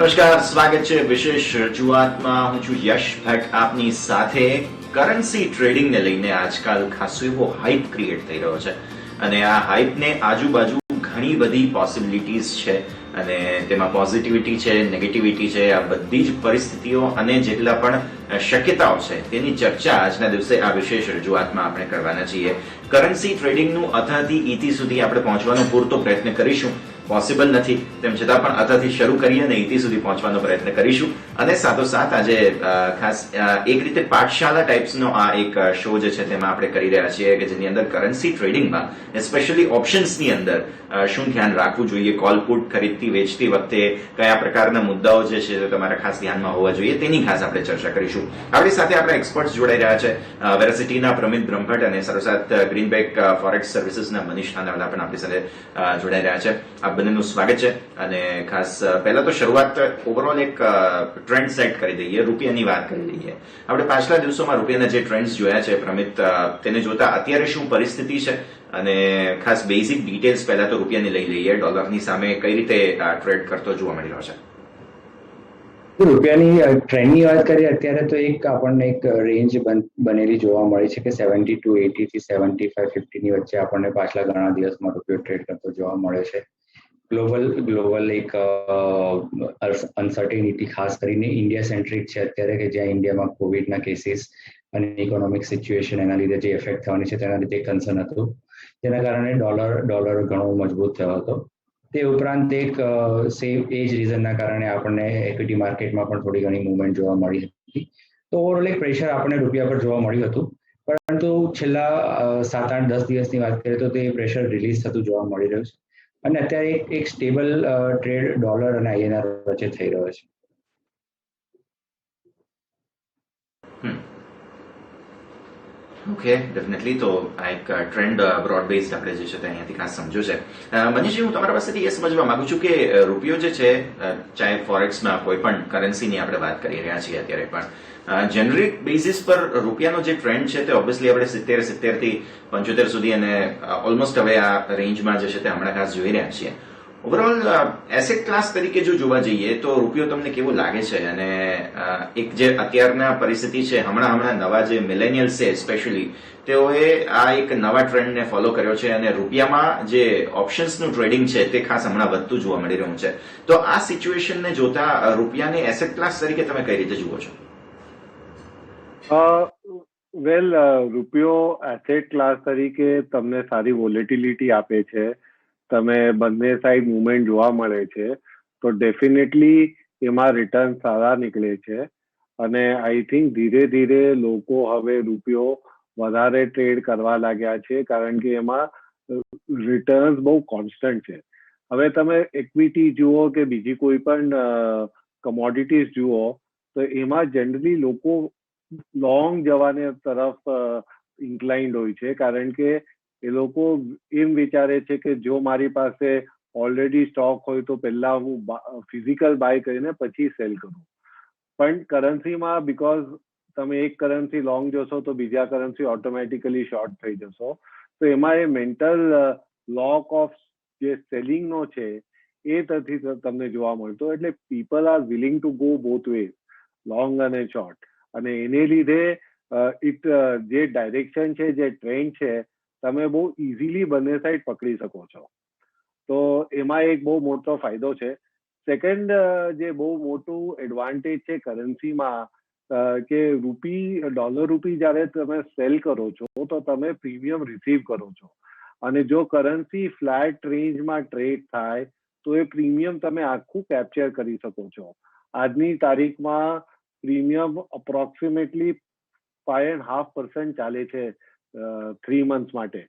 નમસ્કાર, સ્વાગત છે વિશેષ રજૂઆતમાં. હું છું યશ ભટ્ટ આપની સાથે. કરન્સી ટ્રેડિંગને લઈને આજકાલ ખાસો એવો હાઇપ ક્રિએટ થઈ રહ્યો છે અને આ હાઇપને આજુબાજુ ઘણી બધી પોસિબિલિટીઝ છે અને તેમાં પોઝિટિવિટી છે, નેગેટિવિટી છે. આ બધી જ પરિસ્થિતિઓ અને જેટલા પણ શક્યતાઓ છે તેની ચર્ચા આજના દિવસે આ વિશેષ રજૂઆતમાં આપણે કરવાના છીએ. કરન્સી ટ્રેડિંગનું અથાથી ઈથી સુધી આપણે પહોંચવાનો પૂરતો પ્રયત્ન કરીશું. પોસિબલ નથી તેમ છતાં પણ અથાથી શરૂ કરી અને ઈથી સુધી પહોંચવાનો પ્રયત્ન કરીશું. અને સાથોસાથ આજે ખાસ એક રીતે પાઠશાળા ટાઈપ્સનો આ એક શો જે છે તેમાં આપણે કરી રહ્યા છીએ કે જેની અંદર કરન્સી ટ્રેડિંગમાં સ્પેશિયલી ઓપ્શન્સની અંદર શું ધ્યાન રાખવું જોઈએ, કોલ પુટ ખરીદતી વેચતી વખતે કયા પ્રકારના મુદ્દાઓ જે છે તે તમારા ખાસ ધ્યાનમાં હોવા જોઈએ તેની ખાસ આપણે ચર્ચા કરીશું. આપણી સાથે આપણા એક્સપર્ટ્સ જોડાઈ રહ્યા છે. વેરાસિટીના પ્રમિત બ્રહ્મભટ્ટ અને સાથોસાથ ગ્રીનબેક ફોરેક્સ સર્વિસીસના મનીષ ખાનાવાલા પણ આપણી સાથે જોડાઈ રહ્યા છે. આપ બંનેનું સ્વાગત છે. અને ખાસ પહેલા તો શરૂઆત ઓવરઓલ એક ટ્રેન્ડ સેટ કરી દઈએ, રૂપિયાની વાત કરી લઈએ. આપણે પાછલા દિવસોમાં રૂપિયાના જે ટ્રેન્ડ્સ જોયા છે પ્રમિત, તેને જોતા અત્યારે શું પરિસ્થિતિ છે અને ખાસ બેઝિક ડિટેલ્સ પહેલા તો રૂપિયાની લઈ લઈએ. ડોલરની સામે કઈ રીતે ટ્રેડ કરતો જોવા મળી રહ્યો છે? રૂપિયાની ટ્રેન્ડની વાત કરીએ અત્યારે તો આપણને એક રેન્જ બનેલી જોવા મળી છે કે 72 to 80 થી 75 50 ની વચ્ચે આપણને પાછલા ઘણા દિવસમાં રૂપિયો ટ્રેડ કરતો જોવા મળે છે. ગ્લોબલ એક અનસર્ટેનિટી ખાસ કરીને ઇન્ડિયા સેન્ટ્રિક છે અત્યારે, કે જ્યાં ઇન્ડિયામાં કોવિડના કેસીસ અને ઇકોનોમિક સિચ્યુએશન એના લીધે જે એફેક્ટ થવાની છે તેના લીધે કન્સર્ન હતું, જેના કારણે ડોલર ઘણો મજબૂત થયો હતો. તે ઉપરાંત એ જ રીઝનના કારણે આપણને ઇક્વિટી માર્કેટમાં પણ થોડી ઘણી મૂવમેન્ટ જોવા મળી હતી. તો ઓવરઓલ એક પ્રેશર આપણને રૂપિયા પર જોવા મળ્યું હતું, પરંતુ છેલ્લા 7-8-10 દિવસની વાત કરીએ તો તે પ્રેશર રિલીઝ થતું જોવા મળી રહ્યું છે અને અત્યારે એક સ્ટેબલ ટ્રેડ ડોલર અને INR વચ્ચે થઈ રહ્યો છે. Okay, definitely. તો આ એક ટ્રેન્ડ બ્રોડ બેઝડ આપણે જે છે તે અહીંયાથી ખાસ સમજો છે. મનીષજી, હું તમારા પાસેથી એ સમજવા માંગુ છું કે રૂપિયો જે છે, ચાહે ફોરેક્સમાં કોઈ પણ કરન્સીની આપણે વાત કરી રહ્યા છીએ અત્યારે, પણ જેનરિક બેઝિસ પર રૂપિયાનો જે ટ્રેન્ડ છે તે ઓબ્વિયસલી આપણે 70 થી 75 સુધી અને ઓલમોસ્ટ હવે આ રેન્જમાં જે છે તે હમણાં ખાસ જોઈ રહ્યા છીએ. ઓવરઓલ એસેટ ક્લાસ તરીકે જો જોવા જઈએ તો રૂપિયો તમને કેવો લાગે છે? અને એક જે અત્યારના પરિસ્થિતિ છે, હમણાં નવા જે મિલેનિયલ્સ છે સ્પેશિયલી, તેઓએ આ એક નવા ટ્રેન્ડને ફોલો કર્યો છે અને રૂપિયામાં જે ઓપ્શન્સનું ટ્રેડિંગ છે તે ખાસ હમણાં વધતું જોવા મળી રહ્યું છે. તો આ સિચ્યુએશનને જોતા રૂપિયાને એસેટ ક્લાસ તરીકે તમે કઈ રીતે જુઓ છો? રૂપિયો એસેટ ક્લાસ તરીકે તમને સારી વોલેટિલિટી આપે છે. તમે બંને સાઈડ મુવમેન્ટ જોવા મળે છે તો ડેફિનેટલી એમાં રિટર્ન સારા નીકળે છે. અને આઈ થિંક ધીરે ધીરે લોકો હવે રૂપિયો વધારે ટ્રેડ કરવા લાગ્યા છે, કારણ કે એમાં રિટર્ન્સ બહુ કોન્સ્ટન્ટ છે. હવે તમે ઇક્વિટી જુઓ કે બીજી કોઈ પણ કમોડિટીઝ જુઓ તો એમાં જનરલી લોકો લોંગ જવાને તરફ ઇન્ક્લાઇન્ડ હોય છે, કારણ કે એ લોકો એમ વિચારે છે કે જો મારી પાસે ઓલરેડી સ્ટોક હોય તો પહેલા હું ફિઝિકલ બાય કરીને પછી સેલ કરું. પણ કરન્સીમાં બીકોઝ તમે એક કરન્સી લોંગ જશો તો બીજા કરન્સી ઓટોમેટિકલી શોર્ટ થઈ જશો, તો એમાં એ મેન્ટલ લોક ઓફ જે સેલિંગનો છે એ તમને જોવા મળતો. એટલે people are willing to go both ways, long અને શોર્ટ. અને એને લીધે જે ડાયરેક્શન છે, જે ટ્રેન્ડ છે, તમે બહુ ઇઝીલી બંને સાઈડ પકડી શકો છો. તો એમાં એક બહુ મોટો ફાયદો છે. સેકન્ડ જે બહુ મોટું એડવાન્ટેજ છે કરન્સીમાં, કે ડોલર રૂપી જ્યારે તમે સેલ કરો છો તો તમે પ્રીમિયમ રિસીવ કરો છો, અને જો કરન્સી ફ્લેટ રેન્જમાં ટ્રેડ થાય તો એ પ્રીમિયમ તમે આખું કેપ્ચર કરી શકો છો. આજની તારીખમાં પ્રીમિયમ અપ્રોક્સિમેટલી 5.5% ચાલે છે 3 months માટે.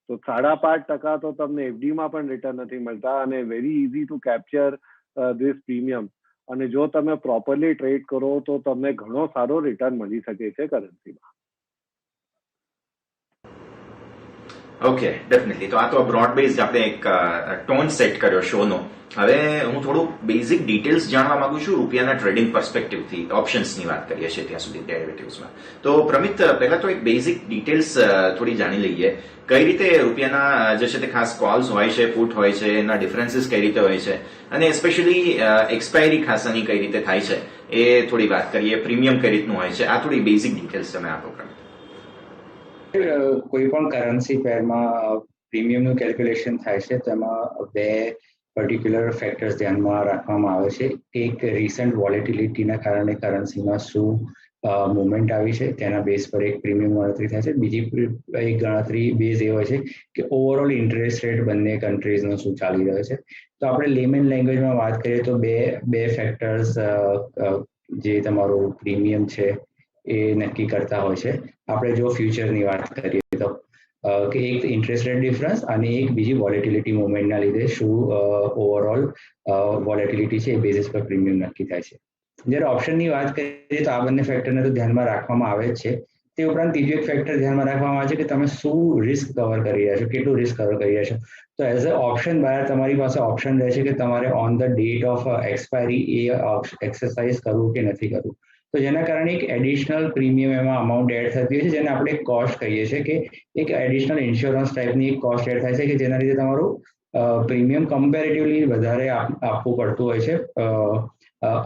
તો 5.5% તો તમને એફડીમાં પણ રિટર્ન નથી મળતા, અને very easy to capture this premium. અને જો તમે પ્રોપરલી ટ્રેડ કરો તો તમને ઘણો સારો રિટર્ન મળી શકે છે કરન્સીમાં. Okay, definitely. તો આ તો બ્રોડ બેઝ આપણે એક ટોન સેટ કર્યો શોનો. હવે હું થોડું બેઝિક ડિટેલ્સ જાણવા માંગુ છું રૂપિયાના ટ્રેડિંગ પર્સપેક્ટિવથી. ઓપ્શન્સની વાત કરીએ છીએ ત્યાં સુધી ડેરિવેટિવ્સમાં. તો પ્રમિત, પહેલા તો એક બેઝિક ડિટેલ્સ થોડી જાણી લઈએ. કઈ રીતે રૂપિયાના જે છે તે ખાસ કોલ્સ હોય છે, પુટ હોય છે, એના ડિફરન્સીસ કઈ રીતે હોય છે, અને સ્પેશિયલી એક્સપાયરી ખાસાની કઈ રીતે થાય છે એ થોડી વાત કરીએ. પ્રીમિયમ કઈ રીતનું હોય છે, આ થોડી બેઝિક ડિટેલ્સ તમે આપો પ્રમિત. કોઈ પણ કરન્સી પેરમાં પ્રીમિયમનું કેલ્ક્યુલેશન થાય છે, તેમાં બે પર્ટિક્યુલર ફેક્ટર્સ ધ્યાનમાં રાખવામાં આવે છે. એક રિસન્ટ વોલેટિલિટીના કારણે કરન્સીમાં શું મુવમેન્ટ આવી છે તેના બેઝ પર એક પ્રીમિયમ ગણતરી થાય છે. બીજી એક ગણતરી બેઝ એ હોય છે કે ઓવરઓલ ઇન્ટરેસ્ટ રેટ બંને કન્ટ્રીઝનો શું ચાલી રહ્યો છે. તો આપણે લેમેન લેંગ્વેજમાં વાત કરીએ તો બે ફેક્ટર્સ જે તમારું પ્રીમિયમ છે એ નક્કી કરતા હોય છે. આપણે જો ફ્યુચરની વાત કરીએ તો કે એક ઇન્ટરેસ્ટ રેટ ડિફરન્સ અને એક બીજી વોલેટિલિટી મુવમેન્ટના લીધે શું ઓવરઓલ વોલેટિલિટી છે એ બેઝિસ પર પ્રીમિયમ નક્કી થાય છે. જ્યારે ઓપ્શનની વાત કરીએ તો આ બંને ફેક્ટરને તો ધ્યાનમાં રાખવામાં આવે જ છે. તે ઉપરાંત ત્રીજો એક ફેક્ટર ધ્યાનમાં રાખવામાં આવે છે કે તમે શું રિસ્ક કવર કરી રહ્યા છો, કેટલું રિસ્ક કવર કરી રહ્યા છો. તો એઝ અ ઓપ્શન બાયર તમારી પાસે ઓપ્શન રહે છે કે તમારે on the date of expiry A exercise કરવું કે નથી કરવું. તો જેના કારણે એક એડિશનલ પ્રીમિયમ એમાં અમાઉન્ટ એડ થતી હોય છે, જેને આપણે કોસ્ટ કહીએ છીએ, કે એક એડિશનલ ઇન્સ્યોરન્સ ટાઈપની એક કોસ્ટ એડ થાય છે કે જેના લીધે તમારું પ્રીમિયમ કમ્પેરેટિવલી વધારે આપવું પડતું હોય છે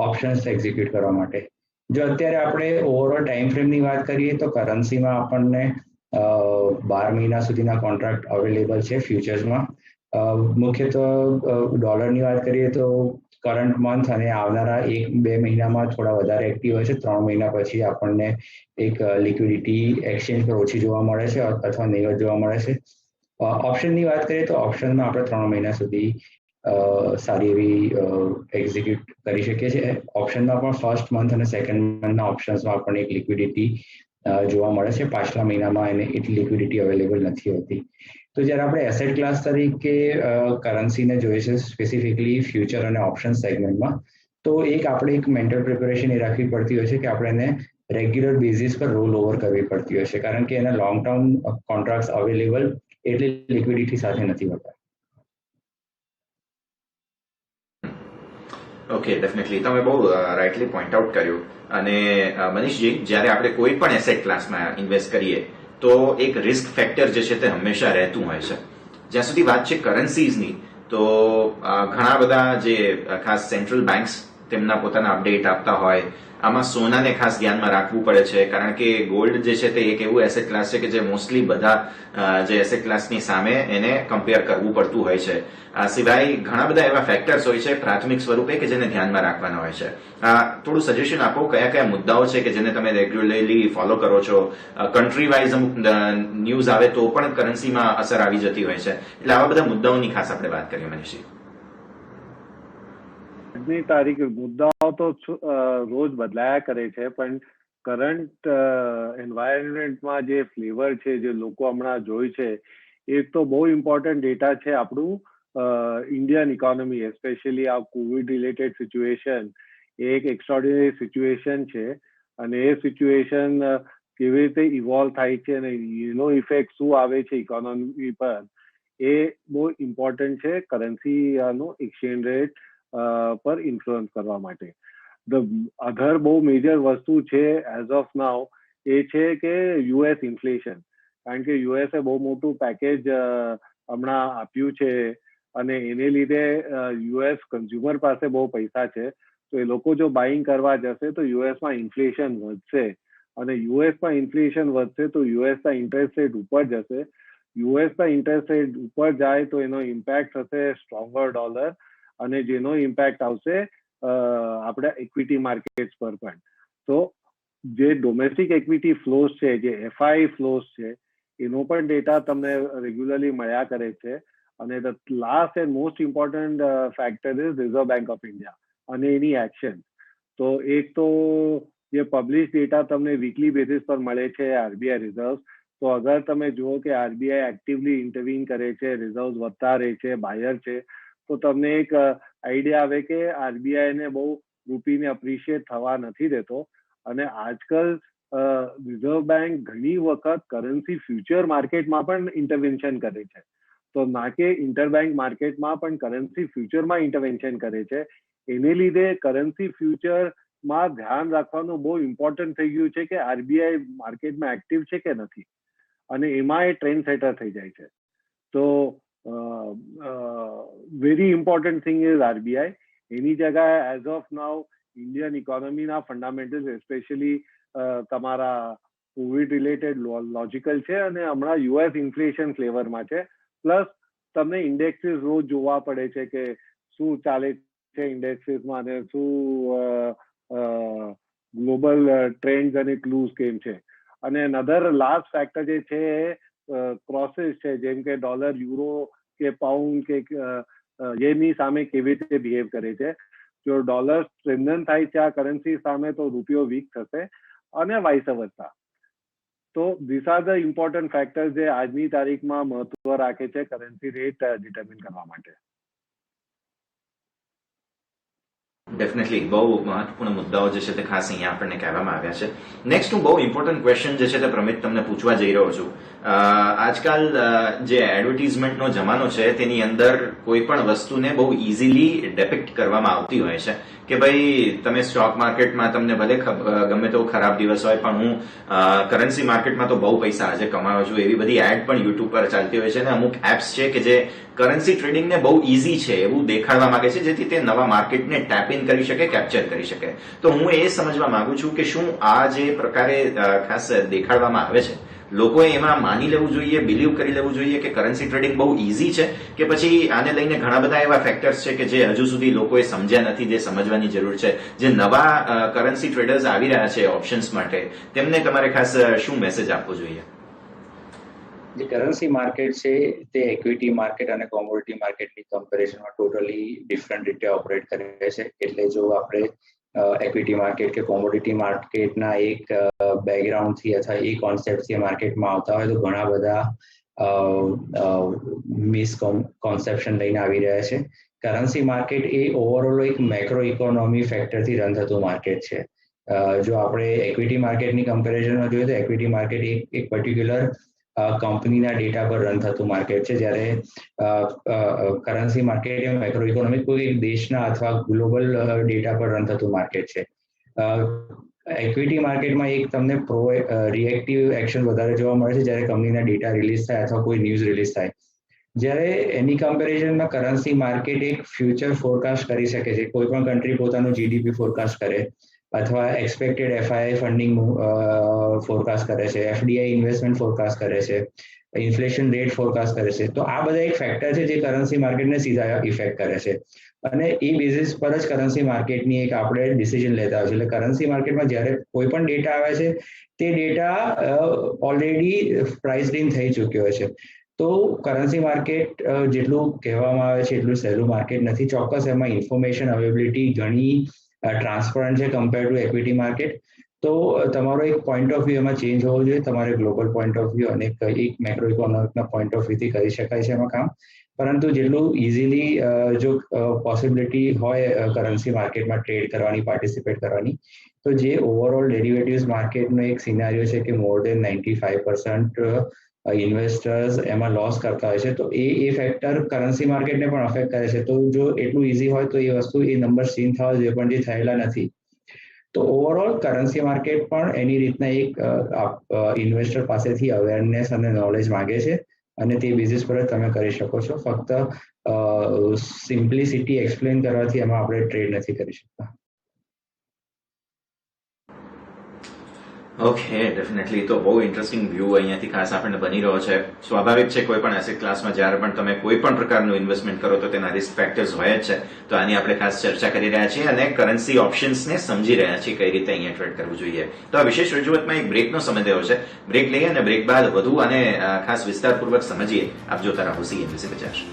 ઓપ્શન્સ એક્ઝિક્યુટ કરવા માટે. જો અત્યારે આપણે ઓવરઓલ ટાઈમ ફ્રેમની વાત કરીએ તો કરન્સીમાં આપણને 12 મહિના સુધીના કોન્ટ્રાક્ટ અવેલેબલ છે ફ્યુચર્સમાં. મુખ્યત્વે ડોલરની વાત કરીએ તો કરંટ મંથ અને આવનારા 1-2 મહિનામાં થોડા વધારે એક્ટિવ હોય છે. 3 મહિના પછી આપણને એક લિક્વિડિટી એક્સચેન્જ પર ઓછી જોવા મળે છે અથવા નહીવત જોવા મળે છે. ઓપ્શનની વાત કરીએ તો ઓપ્શનમાં આપણે 3 મહિના સુધી સારી એવી એક્ઝિક્યુટ કરી શકીએ છીએ. ઓપ્શનમાં પણ ફર્સ્ટ મંથ અને સેકન્ડ મંથના ઓપ્શન્સમાં આપણને એક લિક્વિડિટી જોવા મળે છે. પાછલા મહિનામાં એને એટલી લિક્વિડિટી અવેલેબલ નથી હોતી. તો જ્યારે આપણે એસેટ ક્લાસ તરીકે કરન્સીને જોઈએ છે સ્પેસિફિકલી ફ્યુચર અને ઓપ્શન સેગમેન્ટમાં, તો આપણે એક મેન્ટલ પ્રિપેરેશન એ રાખવી પડતી હોય છે કે આપણે એને રેગ્યુલર બેઝિસ પર રોલ ઓવર કરવી પડતી હોય છે, કારણ કે એના લોંગ ટર્મ કોન્ટ્રાક્ટ અવેલેબલ એટલી લિક્વિડિટી સાથે નથી હોતા. Okay, definitely. તમે બહુ રાઇટલી પોઈન્ટ આઉટ કર્યું. અને મનીષજી, જ્યારે આપણે કોઈ પણ એસેટ ક્લાસમાં ઇન્વેસ્ટ કરીએ તો એક રિસ્ક ફેક્ટર જે છે તે હંમેશા રહેતું હોય છે. જ્યાં સુધી વાત છે કરન્સીઝની, તો ઘણા બધા જે ખાસ સેન્ટ્રલ બેંક્સ તેમના પોતાના અપડેટ આપતા હોય. આમાં સોનાને ખાસ ધ્યાનમાં રાખવું પડે છે, કારણ કે ગોલ્ડ જે છે તે એક એવું એસેટ ક્લાસ છે કે જે મોસ્ટલી બધા જે એસેટ ક્લાસની સામે એને કમ્પેર કરવું પડતું હોય છે. આ સિવાય ઘણા બધા એવા ફેક્ટર્સ હોય છે પ્રાથમિક સ્વરૂપે કે જેને ધ્યાનમાં રાખવાના હોય છે. થોડું સજેશન આપો, કયા કયા મુદ્દાઓ છે કે જેને તમે રેગ્યુલરલી ફોલો કરો છો? કન્ટ્રી વાઇઝ અમુક ન્યૂઝ આવે તો પણ કરન્સીમાં અસર આવી જતી હોય છે, એટલે આવા બધા મુદ્દાઓની ખાસ આપણે વાત કરીએ મનીષજી. આજની તારીખે મુદ્દાઓ તો રોજ બદલાયા કરે છે, પણ કરંટ એન્વાયરમેન્ટમાં જે ફ્લેવર છે, જે લોકો હમણાં જોઈ છે, એક તો બહુ ઇમ્પોર્ટન્ટ ડેટા છે આપણું ઇન્ડિયન ઇકોનોમી, એસ્પેશિયલી આ કોવિડ રિલેટેડ સિચ્યુએશન એક એક્સ્ટ્રોર્ડિનરી સિચ્યુએશન છે. અને એ સિચ્યુએશન કેવી રીતે ઇવોલ્વ થાય છે અને એનો ઇફેક્ટ શું આવે છે ઇકોનોમી પર, એ બહુ ઇમ્પોર્ટન્ટ છે કરન્સીનો એક્સચેન્જ રેટ પર ઇન્ફ્લુઅન્સ કરવા માટે. ધ અધર બહુ મેજર વસ્તુ છે એઝ ઓફ નાઉ એ છે કે યુએસ ઇન્ફ્લેશન, કારણ કે યુએસે બહુ મોટું પેકેજ હમણાં આપ્યું છે અને એને લીધે યુએસ કન્ઝ્યુમર પાસે બહુ પૈસા છે, તો એ લોકો જો બાઇંગ કરવા જશે તો યુએસમાં ઇન્ફ્લેશન વધશે, અને યુએસમાં ઇન્ફ્લેશન વધશે તો યુએસના ઇન્ટરેસ્ટ રેટ ઉપર જશે. યુએસના ઇન્ટરેસ્ટ રેટ ઉપર જાય તો એનો ઇમ્પેક્ટ થશે સ્ટ્રોંગર ડોલર, અને જેનો ઇમ્પેક્ટ આવશે આપણા ઇક્વિટી માર્કેટ્સ પર પણ. તો જે ડોમેસ્ટિક ઇક્વિટી ફ્લોઝ છે, જે એફઆઈ ફ્લોઝ છે, એનો પણ ડેટા તમને રેગ્યુલરલી મળ્યા કરે છે. અને the last and most important factor is reserve bank of India અને એની એક્શન. તો એક તો જે પબ્લિશ ડેટા તમને વીકલી બેસિસ પર મળે છે આરબીઆઈ રિઝર્વ, તો અગર તમે જુઓ કે આરબીઆઈ એક્ટિવલી ઇન્ટરવીન કરે છે, રિઝર્વ વધતા રહે છે, બાયર છે, તો તમને એક આઈડિયા આવે કે આરબીઆઈને બહુ રૂપીને અપ્રિશિએટ થવા નથી દેતો. અને આજકાલ રિઝર્વ બેંક ઘણી વખત કરન્સી ફ્યુચર માર્કેટમાં પણ ઇન્ટરવેન્શન કરે છે. તો ના કે ઇન્ટરબેંક માર્કેટમાં પણ કરન્સી ફ્યુચરમાં ઇન્ટરવેન્શન કરે છે. એને લીધે કરન્સી ફ્યુચરમાં ધ્યાન રાખવાનું બહુ ઇમ્પોર્ટન્ટ થઈ ગયું છે કે આરબીઆઈ માર્કેટમાં એક્ટિવ છે કે નથી, અને એમાં એ ટ્રેન્ડ સેટર થઈ જાય છે. તો very important thing is RBI. એની જગ્યાએ એઝ ઓફ નાઉ ઇન્ડિયન ઇકોનોમીના ફંડામેન્ટલ્સ એસ્પેશિયલી તમારા કોવિડ રિલેટેડ લોજિકલ છે, અને હમણાં યુએસ ઇન્ફ્લેશન ફ્લેવરમાં છે. પ્લસ તમને ઇન્ડેક્સીસ રોજ જોવા પડે છે કે શું ચાલે છે ઇન્ડેક્સીસમાં, અને શું ગ્લોબલ ટ્રેન્ડ્સ અને ક્લૂઝ કેમ છે. અને નધર લાસ્ટ ફેક્ટર જે છે ક્રોસીસ છે, જેમ કે ડોલર, યુરો કે પાઉન્ડ કે એની સામે કેવી રીતે બિહેવ કરે છે. જો ડોલર સ્ટ્રેન્થન થાય છે આ કરન્સી સામે, તો રૂપિયો વીક થશે, અને વાઇસ વર્સા. તો this are the important factors જે આજની તારીખમાં મહત્વ રાખે છે કરન્સી રેટ ડિટર્મિન કરવા માટે. ડેફિનેટલી બહુ મહત્વપૂર્ણ મુદ્દાઓ જે છે તે ખાસ અહીંયા આપણને કહેવામાં આવ્યા છે. નેક્સ્ટ હું બહુ ઇમ્પોર્ટન્ટ ક્વેશ્ચન જે છે તે પ્રમિત તમને પૂછવા જઈ રહ્યો છું. આજકાલ જે એડવર્ટીઝમેન્ટનો જમાનો છે તેની અંદર કોઈ પણ વસ્તુને બહુ ઇઝીલી ડેપિક્ટ કરવામાં આવતી હોય છે કે ભાઈ તમે સ્ટોક માર્કેટમાં તમને ભલે ગમે તેવો ખરાબ દિવસ હોય, પણ હું કરન્સી માર્કેટમાં તો બહુ પૈસા આજે કમાયો છું, એવી બધી એડ પણ યુટ્યુબ પર ચાલતી હોય છે. અને અમુક એપ્સ છે કે જે કરન્સી ટ્રેડિંગને બહુ ઇઝી છે એવું દેખાડવા માંગે છે, જેથી તે નવા માર્કેટને ટેપ ઇન કરી શકે, કેપ્ચર કરી શકે. તો હું એ સમજવા માંગુ છું કે શું આ જે પ્રકારે ખાસ દેખાડવામાં આવે છે, લોકોએ એમાં માની લેવું જોઈએ, બિલીવ કરી લેવું જોઈએ કે કરન્સી ટ્રેડિંગ બહુ ઇઝી છે, કે પછી આને લઈને ઘણા બધા એવા ફેક્ટર્સ છે કે જે હજુ સુધી લોકોએ સમજ્યા નથી, જે સમજવાની જરૂર છે. જે નવા કરન્સી ટ્રેડર્સ આવી રહ્યા છે ઓપ્શન્સ માટે, તેમને તમારે ખાસ શું મેસેજ આપવો જોઈએ? જે કરન્સી માર્કેટ છે તે ઇક્વિટી માર્કેટ અને કોમોડિટી માર્કેટની કમ્પેરિઝનમાં ટોટલી ડિફરન્ટ રીતે ઓપરેટ કરે છે. એટલે જો આપણે ઇક્વિટી માર્કેટ કે કોમોડિટી માર્કેટના એક બેકગ્રાઉન્ડથી અથવા એ કોન્સેપ્ટથી માર્કેટમાં આવતા હોય તો ઘણા બધા મિસકોન્સેપ્શન લઈને આવી રહ્યા છે. કરન્સી માર્કેટ એ ઓવરઓલ એક મેક્રો ઇકોનોમી ફેક્ટરથી રન થતું માર્કેટ છે. જો આપણે ઇક્વિટી માર્કેટની કમ્પેરિઝનમાં જોઈએ તો ઇક્વિટી માર્કેટ એક પર્ટિક્યુલર કંપનીના ડેટા પર રન થતું માર્કેટ છે, જ્યારે કરન્સી માર્કેટ એ મેક્રો ઇકોનોમિક કોઈ એક દેશના અથવા ગ્લોબલ ડેટા પર રન થતું માર્કેટ છે. ઇક્વિટી માર્કેટમાં એક તમને રિએક્ટિવ એક્શન વધારે જોવા મળે છે જ્યારે કંપનીના ડેટા રિલીઝ થાય અથવા કોઈ ન્યૂઝ રિલીઝ થાય. જ્યારે એની કમ્પેરિઝનમાં કરન્સી માર્કેટ એક ફ્યુચર ફોરકાસ્ટ કરી શકે છે. કોઈ પણ કન્ટ્રી પોતાનું જીડીપી ફોરકાસ્ટ કરે, અથવા એક્સપેક્ટેડ એફઆઈ ફંડિંગ ફોરકાસ્ટ કરે છે, એફડીઆઈ ઇન્વેસ્ટમેન્ટ ફોરકાસ્ટ કરે છે, ઇન્ફ્લેશન રેટ ફોરકાસ્ટ કરે છે. તો આ બધા એક ફેક્ટર છે જે કરન્સી માર્કેટને સીધા ઇફેક્ટ કરે છે, અને એ બેઝિસ પર જ કરન્સી માર્કેટની એક આપણે ડિસિઝન લેતા હોય છે. એટલે કરન્સી માર્કેટમાં જ્યારે કોઈ પણ ડેટા આવે છે તે ડેટા ઓલરેડી પ્રાઇસ્ડ ઇન થઈ ચૂક્યો હોય છે. તો કરન્સી માર્કેટ જેટલું કહેવામાં આવે છે એટલું સહેલું માર્કેટ નથી. ચોક્કસ એમાં ઇન્ફોર્મેશન અવેલેબિલિટી ઘણી ટ્રાન્સપરન્ટ છે કમ્પેર ટુ ઇક્વિટી માર્કેટ. તો તમારો એક પોઈન્ટ ઓફ વ્યૂ એમાં ચેન્જ હોવો જોઈએ. તમારે ગ્લોબલ પોઈન્ટ ઓફ વ્યૂ અને એક મેક્રો ઇકોનોમિકના પોઈન્ટ ઓફ વ્યૂથી કરી શકાય છે એમાં કામ. પરંતુ જેટલું ઇઝીલી જો પોસિબિલિટી હોય કરન્સી માર્કેટમાં ટ્રેડ કરવાની, પાર્ટિસિપેટ કરવાની, તો જે ઓવરઓલ ડેરિવેટિવ્સ માર્કેટનો એક સિનારીઓ છે કે મોર દેન 95% ઇન્વેસ્ટર્સ એમાં લોસ કરતા હોય છે, તો એ ફેક્ટર કરન્સી માર્કેટને પણ અફેક્ટ કરે છે. તો જો એટલું ઇઝી હોય તો એ વસ્તુ, એ નંબર સીન થવા જોઈએ, પણ જે થયેલા નથી. તો ઓવરઓલ કરન્સી માર્કેટ પણ એની રીતના એક ઇન્વેસ્ટર પાસેથી અવેરનેસ અને નોલેજ માંગે છે, અને તે બેઝિસ પર જ તમે કરી શકો છો. ફક્ત સિમ્પ્લિસિટી એક્સપ્લેન કરવાથી એમાં આપણે ટ્રેડ નથી કરી શકતા. Okay, definitely. તો બહુ ઇન્ટરેસ્ટિંગ વ્યૂ અહીંયાથી ખાસ આપણને બની રહ્યો છે. સ્વાભાવિક છે કોઈ પણ એસેટ ક્લાસમાં જ્યારે પણ તમે કોઈ પણ પ્રકારનું ઇન્વેસ્ટમેન્ટ કરો તો તેના રિસ્ક ફેક્ટર્સ હોય જ છે. તો આની આપણે ખાસ ચર્ચા કરી રહ્યા છીએ અને કરન્સી ઓપ્શન્સને સમજી રહ્યા છીએ કઈ રીતે અહીંયા ટ્રેડ કરવું જોઈએ. તો આ વિશેષ રજૂઆતમાં એક બ્રેકનો સમય થયો છે. બ્રેક લઈએ અને બ્રેક બાદ વધુ અને ખાસ વિસ્તારપૂર્વક સમજીએ. આપ જોતા રહો CNBC 50.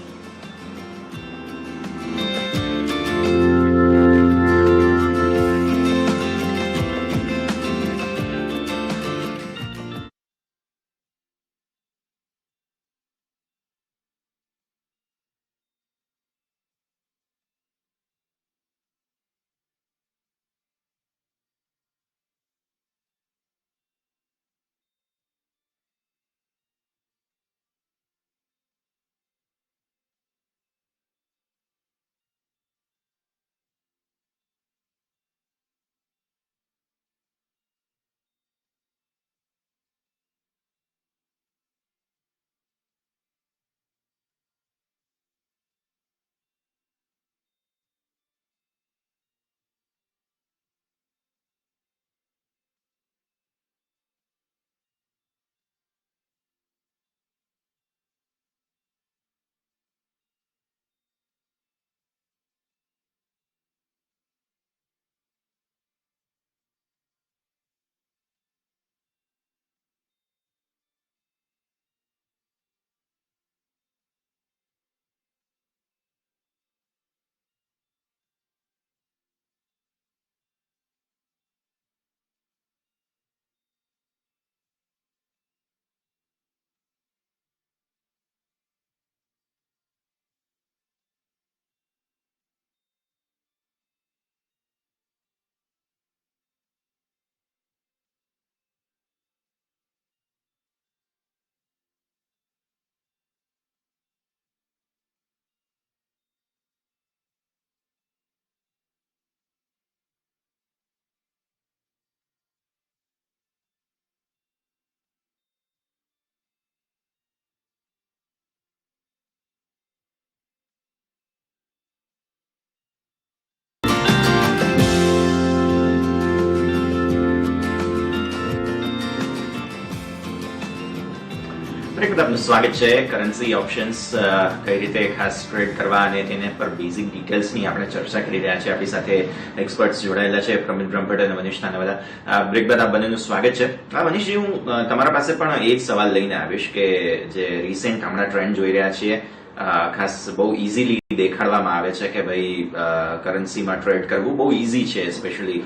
દરેક આપનું સ્વાગત છે. કરન્સી ઓપ્શન્સ કઈ રીતે ખાસ ટ્રેડ કરવા અને તેને પર બેઝિક ડિટેલ્સની આપણે ચર્ચા કરી રહ્યા છીએ. આપણી સાથે એક્સપર્ટ્સ જોડાયેલા છે, પ્રમિત બ્રહ્મભટ્ટ અને મનીષ નાનાવાલા. બ્રેક બાદ આપ બંનેનું સ્વાગત છે. મનીષજી, હું તમારા પાસે પણ એ જ સવાલ લઈને આવીશ કે જે રિસેન્ટ હમણાં ટ્રેન્ડ જોઈ રહ્યા છીએ, ખાસ બહુ ઇઝીલી દેખાડવામાં આવે છે કે ભાઈ કરન્સીમાં ટ્રેડ કરવું બહુ ઇઝી છે. સ્પેશિયલી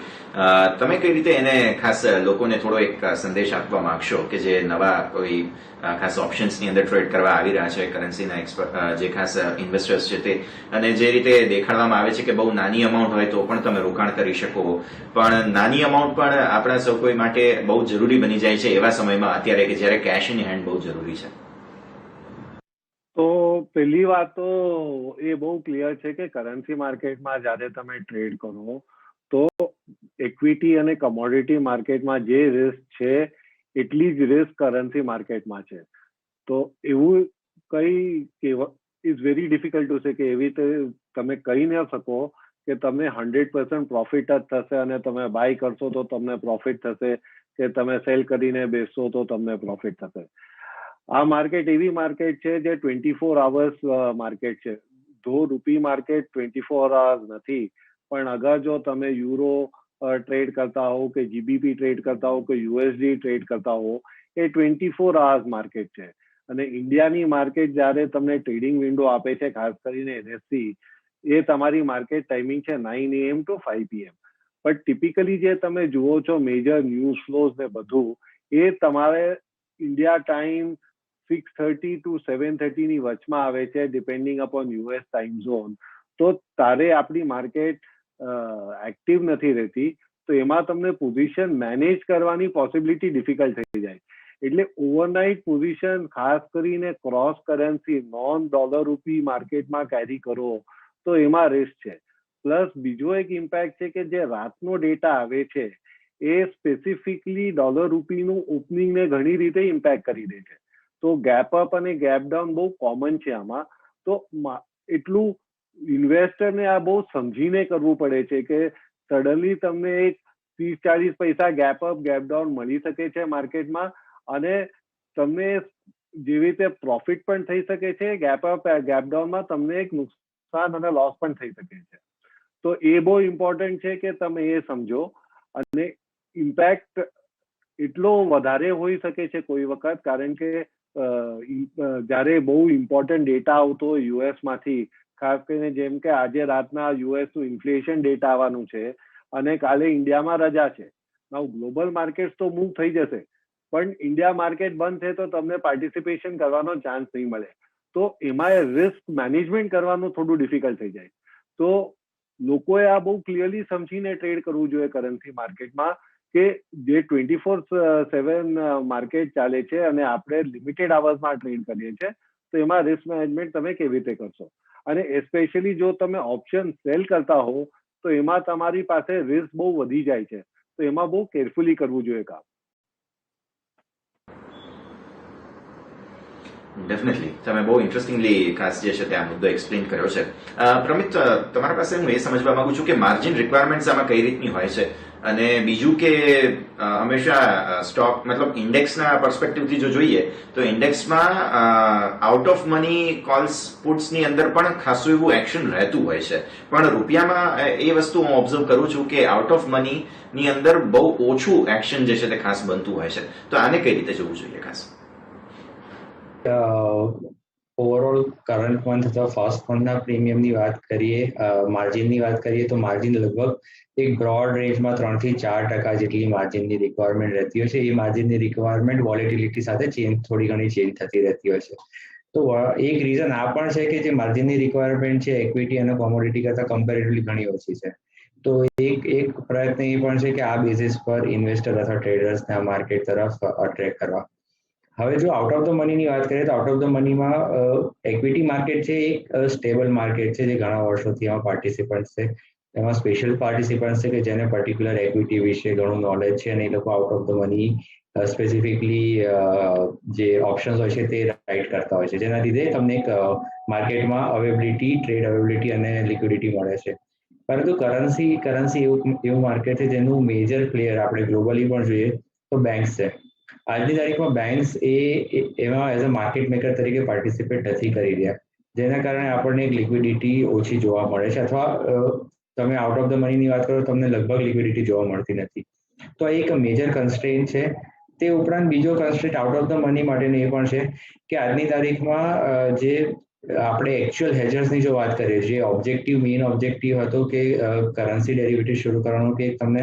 તમે કઈ રીતે એને ખાસ લોકોને થોડો એક સંદેશ આપવા માંગશો કે જે નવા કોઈ ખાસ ઓપ્શન્સની અંદર ટ્રેડ કરવા આવી રહ્યા છે, કરન્સીના જે ખાસ ઇન્વેસ્ટર્સ છે તે, અને જે રીતે દેખાડવામાં આવે છે કે બહુ નાની અમાઉન્ટ હોય તો પણ તમે રોકાણ કરી શકો, પણ નાની અમાઉન્ટ પણ આપણા સૌ કોઈ માટે બહુ જરૂરી બની જાય છે એવા સમયમાં અત્યારે કે જ્યારે કેશ ઇન હેન્ડ બહુ જરૂરી છે. તો પહેલી વાત તો એ બહુ ક્લિયર છે કે કરન્સી માર્કેટમાં જ્યારે તમે ટ્રેડ કરો તો ઇક્વિટી અને કમોડિટી માર્કેટમાં જે રિસ્ક છે એટલી જ રિસ્ક કરન્સી માર્કેટમાં છે. તો એવું કઈ is very difficult to say કે એવી રીતે તમે કહી ન શકો કે તમને 100% પ્રોફિટ જ થશે અને તમે બાય કરશો તો તમને પ્રોફિટ થશે, કે તમે સેલ કરીને બેસશો તો તમને પ્રોફિટ થશે. આ માર્કેટ એવી માર્કેટ છે જે 24 અવર્સ માર્કેટ છે. ધો રૂપી માર્કેટ 24 અવર્સ નથી, પણ અગર જો તમે યુરો ટ્રેડ કરતા હો કે જીબીપી ટ્રેડ કરતા હો કે યુએસડી ટ્રેડ કરતા હો, એ 24 અવર્સ માર્કેટ છે. અને ઇન્ડિયાની માર્કેટ જ્યારે તમને ટ્રેડિંગ વિન્ડો આપે છે, ખાસ કરીને એનએસસી, એ તમારી માર્કેટ ટાઈમિંગ છે 9 AM to 5 PM. પણ ટિપિકલી જે તમે જુઓ છો મેજર ન્યૂઝ ફ્લોઝ ને બધું, એ તમારે ઇન્ડિયા ટાઈમ 6:30 to 7:30 ની વચમાં આવે છે, depending upon US time zone. તો તારે આપણી માર્કેટ એક્ટિવ નથી રહેતી, તો એમાં તમને પોઝિશન મેનેજ કરવાની પોસિબિલિટી ડિફિકલ્ટ થઈ જાય. એટલે ઓવરનાઇટ પોઝિશન ખાસ કરીને ક્રોસ કરન્સી નોન ડોલર રૂપી માર્કેટમાં કેરી કરો તો એમાં રિસ્ક છે. પ્લસ બીજો એક ઇમ્પેક્ટ છે કે જે રાતનો ડેટા આવે છે એ સ્પેસિફિકલી ડોલર રૂપીનું ઓપનિંગને ઘણી રીતે ઇમ્પેક્ટ કરી દે છે. તો ગેપ અપ અને ગેપ ડાઉન બહુ કોમન છે આમાં. તો એટલું ઇન્વેસ્ટરને આ બહુ સમજીને કરવું પડે છે કે સડનલી તમને એક 30-40 પૈસા ગેપ અપ ગેપ ડાઉન મળી શકે છે માર્કેટમાં, અને તમને જેવી રીતે પ્રોફિટ પણ થઈ શકે છે, ગેપ અપ ગેપ ડાઉનમાં તમને એક નુકસાન અને લોસ પણ થઈ શકે છે. તો એ બહુ ઇમ્પોર્ટન્ટ છે કે તમે એ સમજો. અને ઇમ્પેક્ટ એટલો વધારે હોઈ શકે છે કોઈ વખત, કારણ કે જ્યારે બહુ ઇમ્પોર્ટન્ટ ડેટા આવતો હોય યુએસ માંથી, ખાસ કરીને જેમ કે આજે રાતના યુએસ નું ઇન્ફ્લેશન ડેટા આવવાનું છે અને કાલે ઇન્ડિયામાં રજા છે. નાઉ ગ્લોબલ માર્કેટ તો મૂવ થઈ જશે, પણ ઇન્ડિયા માર્કેટ બંધ છે તો તમને પાર્ટિસિપેશન કરવાનો ચાન્સ નહીં મળે. તો એમાં રિસ્ક મેનેજમેન્ટ કરવાનું થોડું ડિફિકલ્ટ થઈ જાય. તો લોકોએ આ બહુ ક્લિયરલી સમજીને ટ્રેડ કરવું જોઈએ કરન્સી માર્કેટમાં, કે જે 24/7 માર્કેટ ચાલે છે અને આપણે લિમિટેડ અવર્સમાં ટ્રેડ કરીએ છીએ, તો એમાં રિસ્ક મેનેજમેન્ટ તમે કેવી રીતે કરશો. અને એસ્પેશિયલી જો તમે ઓપ્શન સેલ કરતા હો તો એમાં તમારી પાસે રિસ્ક બહુ વધી જાય છે, તો એમાં બહુ કેરફુલી કરવું જોઈએ કામ. ડેફિનેટલી તમે બહુ ઇન્ટરેસ્ટિંગલી ખાસ જે છે તે આ મુદ્દો એક્સપ્લેન કર્યો છે. પ્રમિત, તમારા પાસે હું એ સમજવા માંગુ છું કે માર્જિન રિક્વાયરમેન્ટ્સ આમાં કઈ રીતની હોય છે, અને બીજું કે હંમેશા સ્ટોક મતલબ ઇન્ડેક્સના પર્સપેક્ટિવથી જો જોઈએ તો ઇન્ડેક્સમાં આઉટ ઓફ મની કોલ્સ પુટ્સની અંદર પણ ખાસું એવું એક્શન રહેતું હોય છે, પણ રૂપિયામાં એ વસ્તુ હું ઓબ્ઝર્વ કરું છું કે આઉટ ઓફ મની ની અંદર બહુ ઓછું એક્શન જે છે તે ખાસ બનતું હોય છે. તો આને કઈ રીતે જોવું જોઈએ ખાસ? ઓવરઓલ કરંટ મંથ અથવા ફર્સ્ટ મંથના પ્રીમિયમની વાત કરીએ, માર્જિનની વાત કરીએ તો માર્જિન લગભગ એક બ્રોડ રેન્જમાં 3-4% જેટલી માર્જિનની રિક્વાયરમેન્ટ રહેતી હોય છે. એ માર્જિનની રિક્વાયરમેન્ટ વોલેટિલિટી સાથે થોડી ઘણી ચેન્જ થતી રહેતી હોય છે. તો એક રીઝન આ પણ છે કે જે માર્જિનની રિક્વાયરમેન્ટ છે ઇક્વિટી અને કોમોડિટી કરતાં કમ્પેરેટિવલી ઘણી ઓછી છે. તો એક પ્રયત્ન એ પણ છે કે આ બેઝિસ પર ઇન્વેસ્ટર અથવા ટ્રેડર્સને આ માર્કેટ તરફ અટ્રેક્ટ કરવા. હવે જો આઉટ ઓફ ધ મનીની વાત કરીએ તો આઉટ ઓફ ધ મનીમાં ઇક્વિટી માર્કેટ છે એક સ્ટેબલ માર્કેટ છે જે ઘણા વર્ષોથી એમાં પાર્ટિસિપન્ટ છે. એમાં સ્પેશિયલ પાર્ટિસિપન્ટ છે કે જેને પર્ટિક્યુલર ઇક્વિટી વિશે ઘણું નોલેજ છે અને એ લોકો out of the money specifically જે ઓપ્શન્સ હોય છે તે રાઇટ કરતા હોય છે, જેના લીધે તમને એક માર્કેટમાં અવેબિલિટી, ટ્રેડ અવેબિલિટી અને લિક્વિડિટી મળે છે. પરંતુ કરન્સી એવું માર્કેટ છે જેનું મેજર પ્લેયર આપણે ગ્લોબલી પણ જોઈએ તો બેંક્સ છે. આજની તારીખમાં બેંક્સ એમાં એઝ અ માર્કેટ મેકર તરીકે પાર્ટિસિપેટ નથી કરી રહ્યા, જેના કારણે આપણને એક લિક્વિડિટી ઓછી જોવા મળે છે, અથવા તમે આઉટ ઓફ ધ મનીની વાત કરો તમને લગભગ લિક્વિડિટી જોવા મળતી નથી. તો આ એક મેજર કન્સ્ટ્રેન્ટ છે. તે ઉપરાંત બીજો constraint out of the money માટેનો એ પણ છે કે આજની તારીખમાં જે આપણે એકચ્યુઅલ હેજર્સની જો વાત કરીએ, જે મેઇન ઓબ્જેક્ટિવ હતો કે કરન્સી ડેરિવેટિવ શરૂ કરવાનો, કે તમને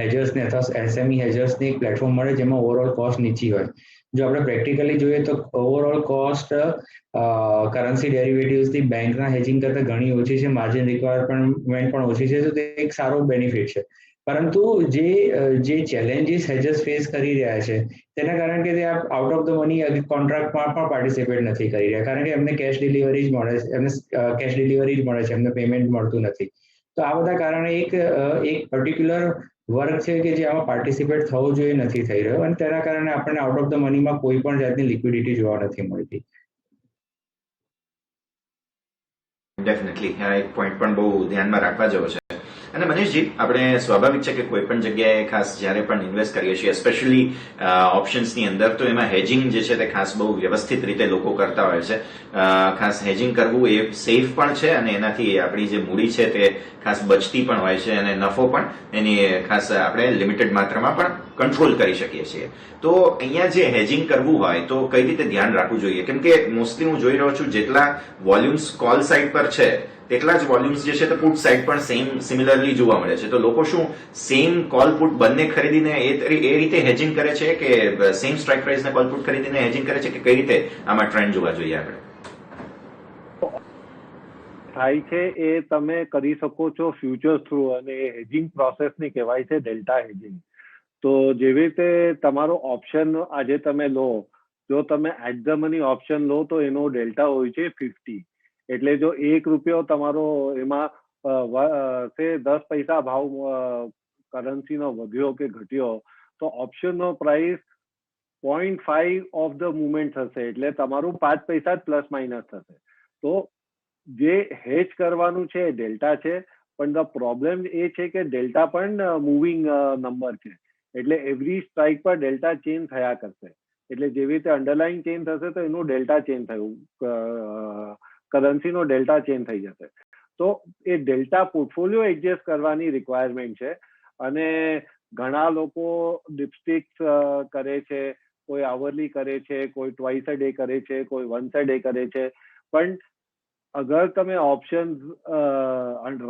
હેજર્સને અથવા એસએમઈ હેજર્સને એક પ્લેટફોર્મ મળે જેમાં ઓવરઓલ કોસ્ટ નીચી હોય. જો આપણે પ્રેક્ટિકલી જોઈએ તો ઓવરઓલ કોસ્ટ કરન્સી ડેરિવેટિવ્સથી બેંકના હેજિંગ કરતાં ઘણી ઓછી છે, માર્જિન રિક્વાયરમેન્ટ પણ ઓછી છે, તો તે એક સારો બેનિફિટ છે. પરંતુ જે ચેલેન્જીસ હેજર્સ ફેસ કરી રહ્યા છે તેના કારણે કે તે આઉટ ઓફ ધ મની કોન્ટ્રાક્ટમાં પણ પાર્ટિસિપેટ નથી કરી રહ્યા, કારણ કે એમને કેશ ડિલિવરી જ મળે છે, એમને પેમેન્ટ મળતું નથી. તો આ બધા કારણે એક પર્ટિક્યુલર વર્ક છે કે જે આમાં પાર્ટિસિપેટ થવું જોઈએ નથી થઈ રહ્યો, અને તેના કારણે આપણને આઉટ ઓફ ધ મનીમાં કોઈ પણ જાતની લિક્વિડિટી જોવા નથી મળતી. ડેફિનેટલી આ એક પોઈન્ટ પણ બહુ ધ્યાનમાં રાખવા જેવો છે. અને મનીષજી, આપણે સ્વાભાવિક છે કે કોઈ પણ જગ્યાએ ખાસ જ્યારે પણ ઇન્વેસ્ટ કરીએ છીએ, સ્પેશિયલી ઓપ્શન્સની અંદર, તો એમાં હેજિંગ જે છે તે ખાસ બહુ વ્યવસ્થિત રીતે લોકો કરતા હોય છે. ખાસ હેજિંગ કરવું એ સેફ પણ છે, અને એનાથી આપણી જે મૂડી છે તે ખાસ બચતી પણ હોય છે, અને નફો પણ એની ખાસ આપણે લિમિટેડ માત્રામાં પણ કંટ્રોલ કરી શકીએ છીએ. તો અહીંયા જે હેજિંગ કરવું હોય તો કઈ રીતે ધ્યાન રાખવું જોઈએ? કેમ કે મોસ્ટલી હું જોઈ રહ્યો છું જેટલા વોલ્યુમ્સ કોલ સાઇડ પર છે તેટલા જ વોલ્યુમ્સ જે છે તે પુટ સાઇડ પણ સિમિલરલી જોવા મળે છે. તો લોકો શું સેમ કોલ પુટ બંને ખરીદીને એ રીતે હેજિંગ કરે છે, કે સેમ સ્ટ્રાઇક પ્રાઇસના કોલ પુટ ખરીદીને હેજિંગ કરે છે, કે કઈ રીતે આમાં ટ્રેન્ડ જોવા જોઈએ આપણે? થાય છે એ તમે કરી શકો છો ફ્યુચર્સ થ્રુ, અને હેજિંગ પ્રોસેસની કહેવાય છે ડેલ્ટા હેજિંગ. તો જેવી રીતે તમારો ઓપ્શન આજે તમે લો, જો તમે એટ ધ મની ઓપ્શન લો તો એનો ડેલ્ટા હોય છે 50. એટલે જો ₹1 તમારો એમાં 10 પૈસા ભાવ કરન્સીનો વધ્યો કે ઘટ્યો, તો ઓપ્શનનો પ્રાઇસ 0.5 ઓફ ધ મુવમેન્ટ થશે, એટલે તમારું 5 પૈસા જ પ્લસ માઇનસ થશે. તો જે હેજ કરવાનું છે એ ડેલ્ટા છે, પણ ધ પ્રોબ્લેમ એ છે કે ડેલ્ટા પણ મૂવિંગ નંબર છે, એટલે એવરી સ્ટ્રાઇક પર ડેલ્ટા ચેન્જ થયા કરશે. એટલે જેવી રીતે અંડરલાઇન ચેન્જ થશે તો એનું ડેલ્ટા ચેન્જ થયું, કરન્સીનો ડેલ્ટા ચેન્જ થઈ જશે. તો એ ડેલ્ટા પોર્ટફોલિયો એડજસ્ટ કરવાની રિક્વાયરમેન્ટ છે, અને ઘણા લોકો ડિપસ્ટિક્સ કરે છે, કોઈ આવરલી કરે છે, કોઈ ટ્વાઇસ અ ડે કરે છે, કોઈ વન્સ અ ડે કરે છે. પણ અગર તમે ઓપ્શન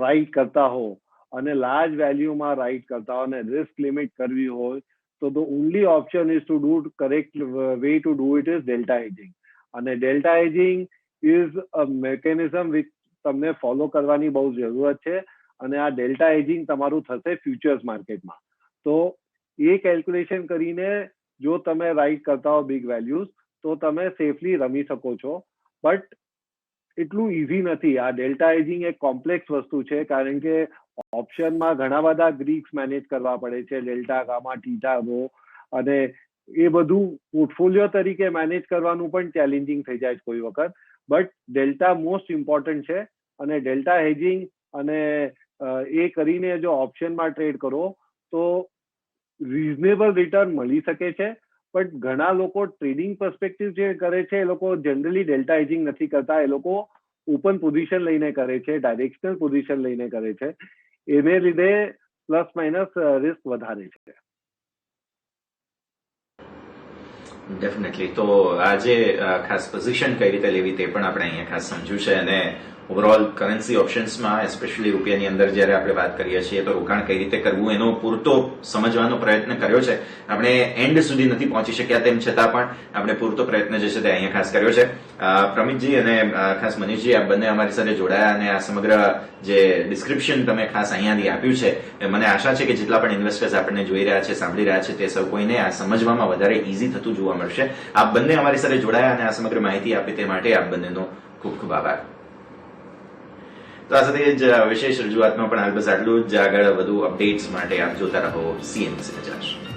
રાઇટ કરતા હો અને લાર્જ વેલ્યુમાં રાઇટ કરતા હો અને રિસ્ક લિમિટ કરવી હોય, તો the only option is to do correct way to do it is delta hedging. અને delta hedging is a mechanism which તમને ફોલો કરવાની બહુ જરૂરત છે, અને આ ડેલ્ટા હેજિંગ તમારું થશે ફ્યુચર્સ માર્કેટમાં. તો એ કેલ્ક્યુલેશન કરીને જો તમે રાઇટ કરતા હો બિગ વેલ્યુઝ, તો તમે સેફલી રમી શકો છો. બટ એટલું ઇઝી નથી. આ ડેલ્ટા હેજિંગ એક કોમ્પ્લેક્સ વસ્તુ છે, કારણ કે ઓપ્શનમાં ઘણા બધા ગ્રીક્સ મેનેજ કરવા પડે છે, ડેલ્ટા, ગામા, થીટા, રો, અને એ બધું પોર્ટફોલિયો તરીકે મેનેજ કરવાનું પણ ચેલેન્જિંગ થઈ જાય છે કોઈ વખત. બટ ડેલ્ટા મોસ્ટ ઇમ્પોર્ટન્ટ છે, અને ડેલ્ટા હેજિંગ અને એ કરીને જો ઓપ્શનમાં ટ્રેડ કરો તો રિઝનેબલ રિટર્ન મળી શકે છે. પણ ઘણા લોકો ટ્રેડિંગ પર્સપેક્ટિવ જે કરે છે એ લોકો જનરલી ડેલ્ટા હેજિંગ નથી કરતા, એ લોકો ઓપન પોઝિશન લઈને કરે છે, ડાયરેક્શનલ પોઝિશન લઈને કરે છે. એને લીધે પ્લસ માઇનસ રિસ્ક વધારે છે. ડેફિનેટલી. તો આજે ખાસ પોઝિશન કઈ રીતે લેવી તે પણ આપણે અહીંયા ખાસ સમજ્યું છે, અને ઓવરઓલ કરન્સી ઓપ્શન્સમાં એસ્પેશિયલી રૂપિયાની અંદર જ્યારે આપણે વાત કરીએ છીએ તો રોકાણ કઈ રીતે કરવું એનો પૂરતો સમજવાનો પ્રયત્ન કર્યો છે. આપણે એન્ડ સુધી નથી પહોંચી શક્યા, તેમ છતાં પણ આપણે પૂરતો પ્રયત્ન જે છે તે અહીંયા ખાસ કર્યો છે. પ્રમિતજી અને ખાસ મનીષજી, આપ બંને અમારી સાથે જોડાયા, અને આ સમગ્ર જે ડિસ્ક્રિપ્શન તમે ખાસ અહીંયાથી આપ્યું છે, મને આશા છે કે જેટલા પણ ઇન્વેસ્ટર્સ આપણને જોઈ રહ્યા છે, સાંભળી રહ્યા છે, તે સૌ કોઈને આ સમજવામાં વધારે ઇઝી થતું જોવા મળશે. આપ બંને અમારી સાથે જોડાયા અને આ સમગ્ર માહિતી આપી તે માટે આપ બંનેનો ખૂબ ખૂબ આભાર. તો આ સાથે જ વિશેષ રજૂઆતમાં પણ હાલ બસ આટલું જ. આગળ વધુ અપડેટ્સ માટે આપ જોતા રહો CNBC.